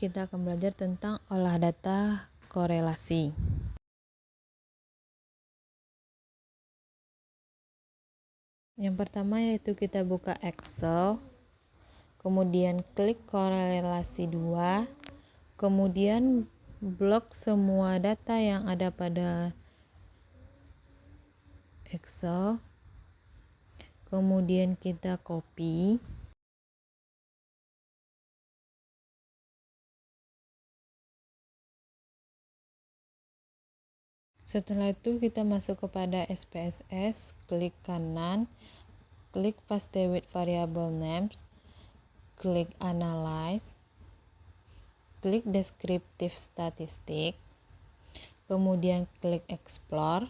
kita akan belajar tentang olah data korelasi. Yang pertama yaitu kita buka Excel, kemudian klik korelasi 2, kemudian blok semua data yang ada pada Excel, kemudian kita copy. Setelah itu kita masuk kepada SPSS, klik kanan, klik paste with variable names, klik analyze, klik descriptive statistic, kemudian klik explore,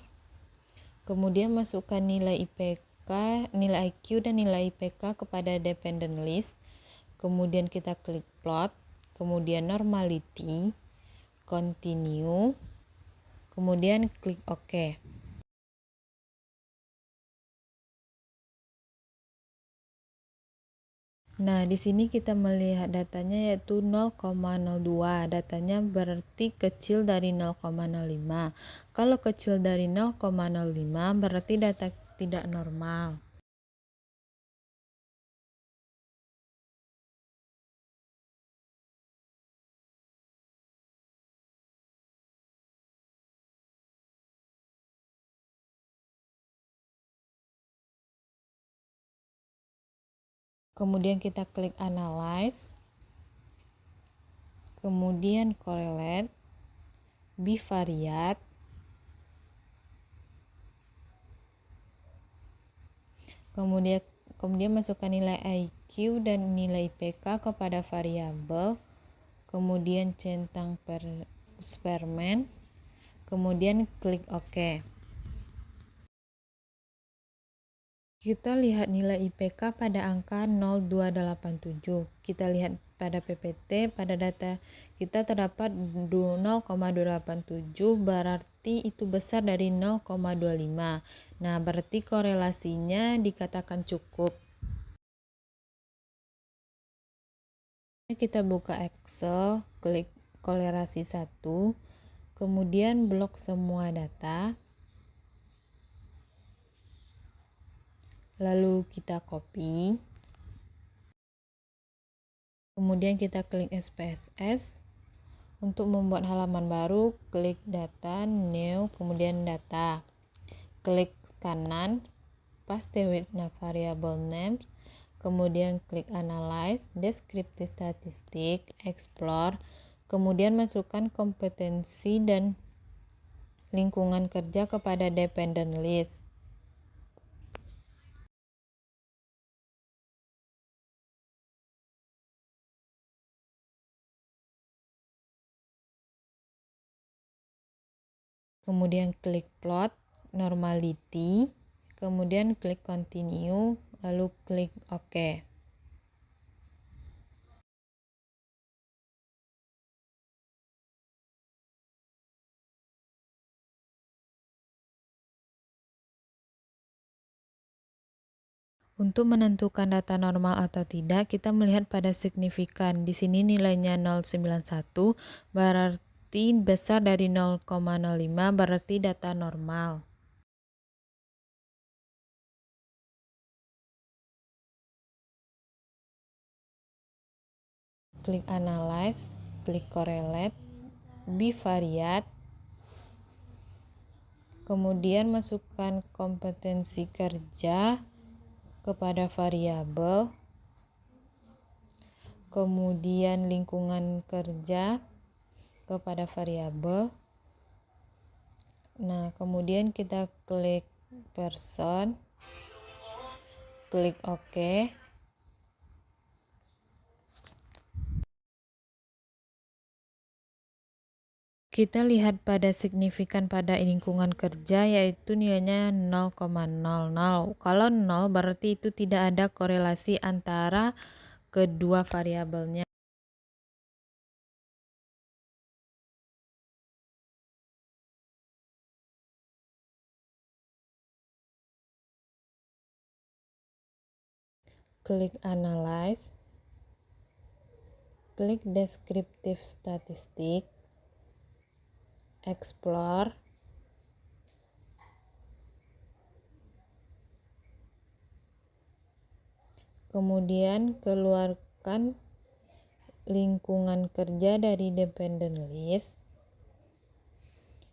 kemudian masukkan nilai IPK, nilai IQ dan nilai IPK kepada dependent list, kemudian kita klik plot, kemudian normality, continue, kemudian klik OK. Nah, di sini kita melihat datanya yaitu 0,02. Datanya berarti kecil dari 0,05. Kalau kecil dari 0,05 berarti data tidak normal. Kemudian kita klik analyze, kemudian correlate, bivariate, kemudian masukkan nilai IQ dan nilai IPK kepada variabel, kemudian centang eksperimen, kemudian klik OK. Kita lihat nilai IPK pada angka 0,287. Kita lihat pada PPT, pada data kita terdapat 0,287, berarti itu besar dari 0,25. Nah, berarti korelasinya dikatakan cukup. Kita buka Excel, klik korelasi 1, kemudian blok semua data. Lalu kita copy, kemudian kita klik SPSS. Untuk membuat halaman baru, klik data, new, kemudian data, klik kanan, paste with variable names, kemudian klik analyze, descriptive statistic, explore, kemudian masukkan kompetensi dan lingkungan kerja kepada dependent list. Kemudian klik plot, normality, kemudian klik continue, lalu klik OK. Untuk menentukan data normal atau tidak, kita melihat pada signifikan. Di sini nilainya 0,91, berarti besar dari 0,05, berarti data normal. Klik analyze, klik correlate, bivariate, kemudian masukkan kompetensi kerja kepada variabel, kemudian lingkungan kerja kepada variabel. Nah, kemudian kita klik person, klik OK. Kita lihat pada signifikan pada lingkungan kerja yaitu nilainya 0,00. Kalau 0 berarti itu tidak ada korelasi antara kedua variabelnya. Klik analyze, klik deskriptif statistik, explore, kemudian keluarkan lingkungan kerja dari dependent list.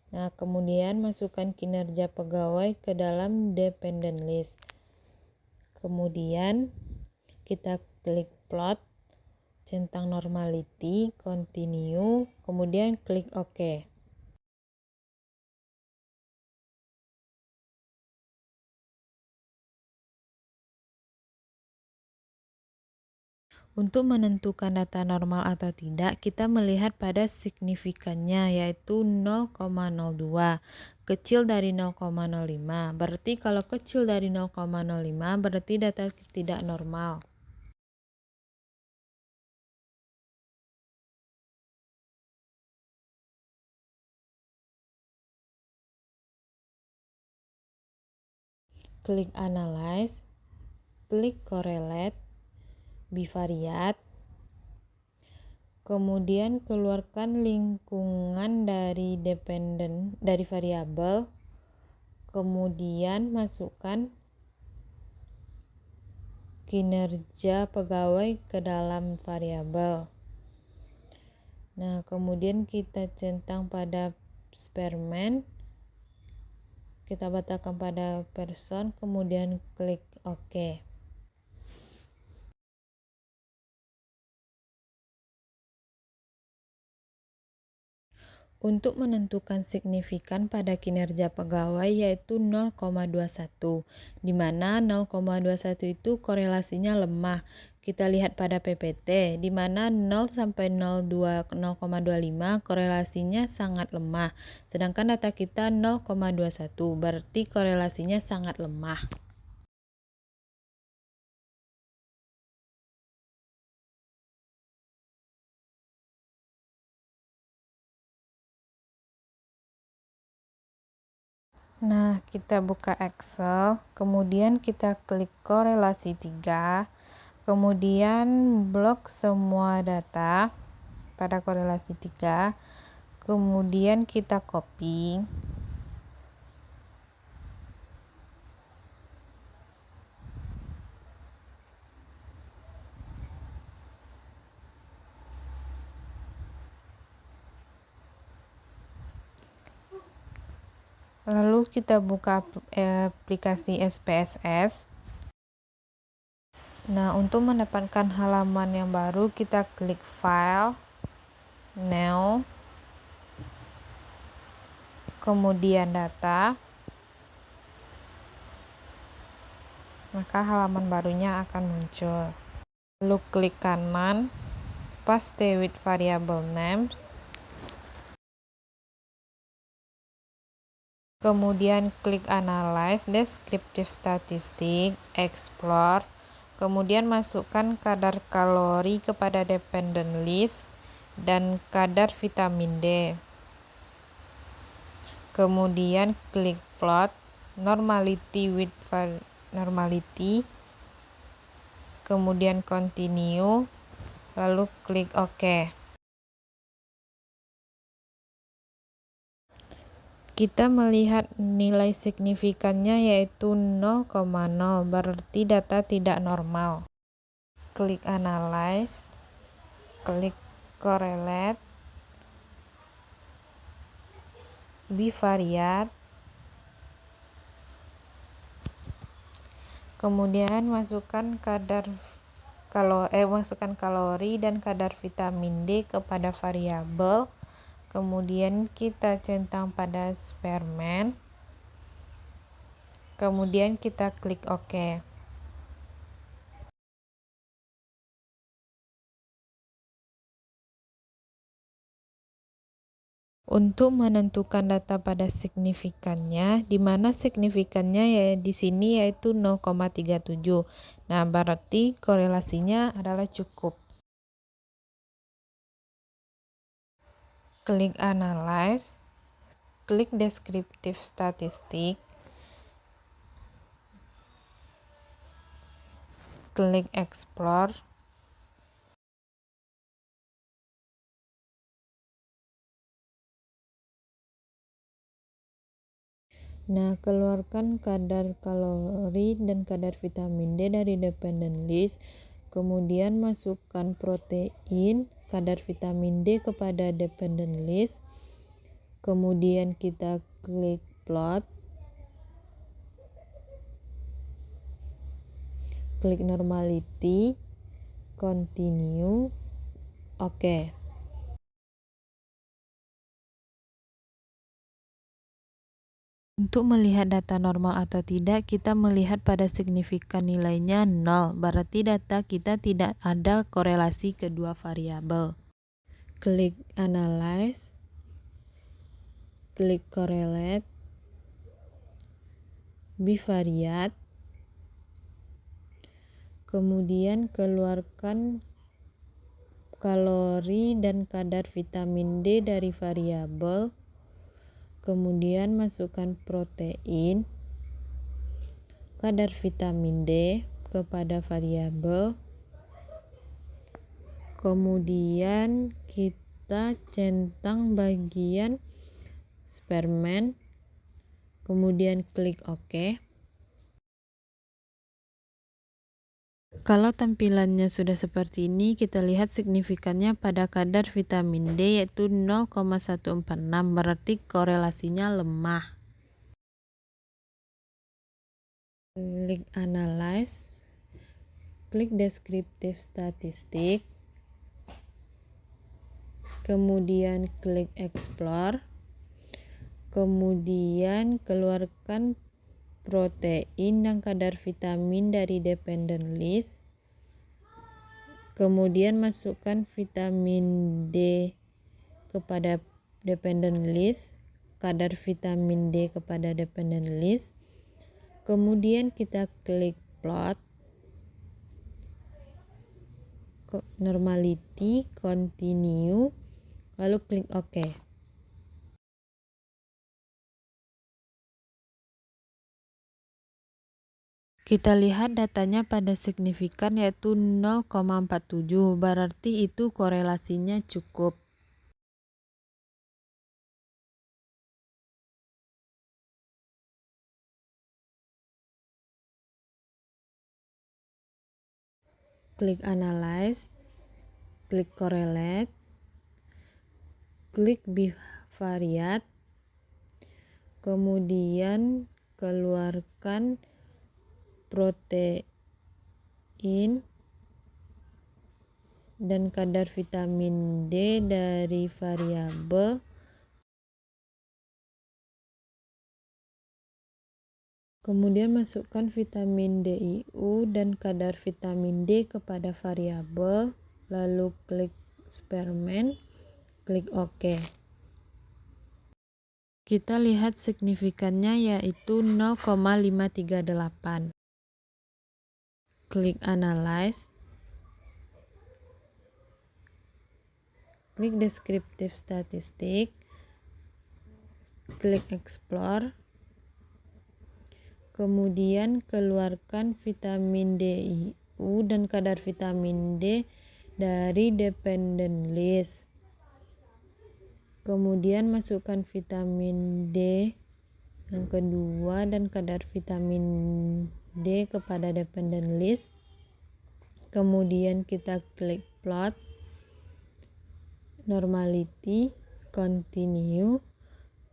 Nah, kemudian masukkan kinerja pegawai ke dalam dependent list. Kemudian kita klik plot, centang normality, continue, kemudian klik OK. Untuk menentukan data normal atau tidak, kita melihat pada signifikannya, yaitu 0,02, kecil dari 0,05. Berarti kalau kecil dari 0,05, berarti data tidak normal. Klik Analyze, klik Correlate, Bivariate, kemudian keluarkan lingkungan dari variabel, kemudian masukkan kinerja pegawai ke dalam variabel. Nah, kemudian kita centang pada Spearman, kita batalkan pada person, kemudian klik OK. Untuk menentukan signifikan pada kinerja pegawai yaitu 0,21, di mana 0,21 itu korelasinya lemah. Kita lihat pada PPT, di mana 0 sampai 0,25 korelasinya sangat lemah. Sedangkan data kita 0,21, berarti korelasinya sangat lemah. Nah, kita buka Excel, kemudian kita klik korelasi 3, kemudian blok semua data pada korelasi 3, kemudian kita copy, lalu kita buka aplikasi SPSS. Nah, untuk mendapatkan halaman yang baru, kita klik File, New, kemudian Data, maka halaman barunya akan muncul. Lalu klik kanan, Paste with Variable Names, kemudian klik Analyze, Descriptive Statistic, Explore, kemudian masukkan kadar kalori kepada dependent list dan kadar vitamin D. Kemudian klik plot, normality with normality, kemudian continue, lalu klik OK. Kita melihat nilai signifikannya yaitu 0,0, berarti data tidak normal. Klik Analyze, klik Correlate, Bivariate, kemudian masukkan kalori dan kadar vitamin D kepada variabel, kemudian kita centang pada Spearman, kemudian kita klik OK. Untuk menentukan data pada signifikannya, di mana signifikannya ya di sini yaitu 0,37. Nah, berarti korelasinya adalah cukup. Klik Analyze, klik Descriptive Statistic, klik Explore, Nah, keluarkan kadar kalori dan kadar vitamin D dari dependent list, kemudian masukkan protein, kadar vitamin D kepada dependent list, kemudian kita klik plot, klik normality, continue, oke. Untuk melihat data normal atau tidak, kita melihat pada signifikan nilainya 0, berarti data kita tidak ada korelasi kedua variabel. Klik Analyze, klik Correlate, Bivariate, kemudian keluarkan kalori dan kadar vitamin D dari variabel, kemudian masukkan protein, kadar vitamin D kepada variabel, kemudian kita centang bagian Spearman, kemudian klik OK. Kalau tampilannya sudah seperti ini, kita lihat signifikannya pada kadar vitamin D yaitu 0,146, berarti korelasinya lemah. Klik Analyze, klik Descriptive Statistic, kemudian klik Explore, kemudian keluarkan protein dan kadar vitamin dari dependent list, kemudian masukkan vitamin D kepada dependent list, kadar vitamin D kepada dependent list, kemudian kita klik plot, normality, continue, lalu klik OK. Kita lihat datanya pada signifikan yaitu 0,47, berarti itu korelasinya cukup. Klik Analyze, klik Correlate, klik Bivariate, kemudian keluarkan protein dan kadar vitamin D dari variabel, kemudian masukkan vitamin DIU dan kadar vitamin D kepada variabel, lalu klik Spearman, klik OK. Kita lihat signifikannya yaitu 0,538. Klik Analyze, klik Descriptive Statistic, klik Explore, kemudian keluarkan vitamin DIU dan kadar vitamin D dari dependent list, kemudian masukkan vitamin D yang kedua dan kadar vitamin D kepada dependent list, kemudian kita klik plot, normality, continue,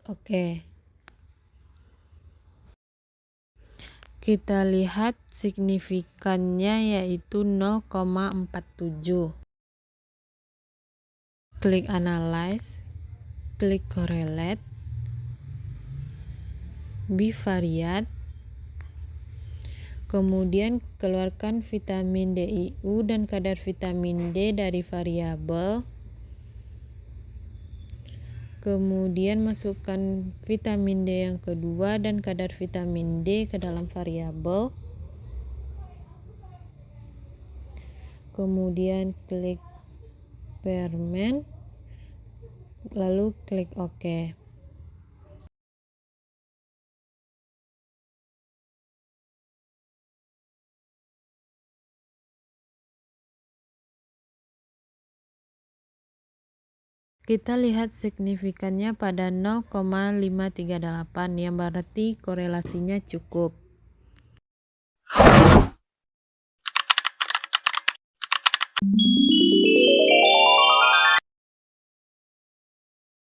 oke. Kita lihat signifikannya yaitu 0,47. Klik Analyze, klik Correlate, Bivariate, kemudian keluarkan vitamin DIU dan kadar vitamin D dari variabel, kemudian masukkan vitamin D yang kedua dan kadar vitamin D ke dalam variabel, kemudian klik Spearman, lalu klik OK. Kita lihat signifikannya pada 0,538 yang berarti korelasinya cukup.